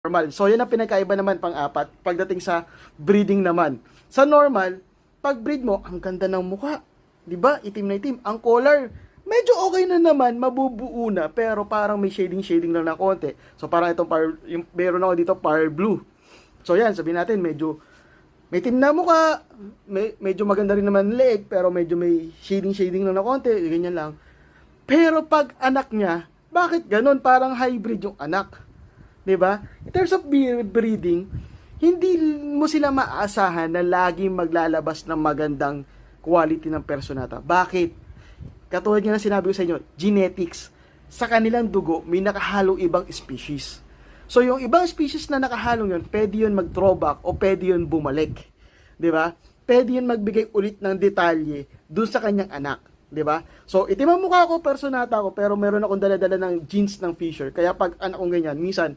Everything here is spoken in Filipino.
normal. So, yan ang pinagkaiba naman pang-apat pagdating sa breeding naman. Sa normal, pag breed mo, ang ganda ng mukha. 'Di ba? Itim na itim. Ang color, medyo okay na naman, mabubuo na, pero parang may shading lang na konti. So, parang itong yung meron ako dito, pearl blue. So, yan, sabihin natin, medyo may itim na mukha, medyo maganda rin naman leg, pero medyo may shading lang na konti, ganyan lang. Pero pag anak niya, bakit ganun? Parang hybrid yung anak. 'Di ba? In terms of breeding, hindi mo sila maaasahan na laging maglalabas ng magandang quality ng personata. Bakit? Katulad nga na sinabi ko sa inyo, genetics. Sa kanilang dugo, may nakahalong ibang species. So, yung ibang species na nakahalong yun, pwede yun mag-throwback o pwede yun bumalik. 'Di ba? Pwede yun magbigay ulit ng detalye dun sa kanyang anak. 'Di ba? So, itim ang mukha ko, personata ko, pero meron akong dala-dala ng genes ng Fisher. Kaya pag anak kong ganyan, minsan,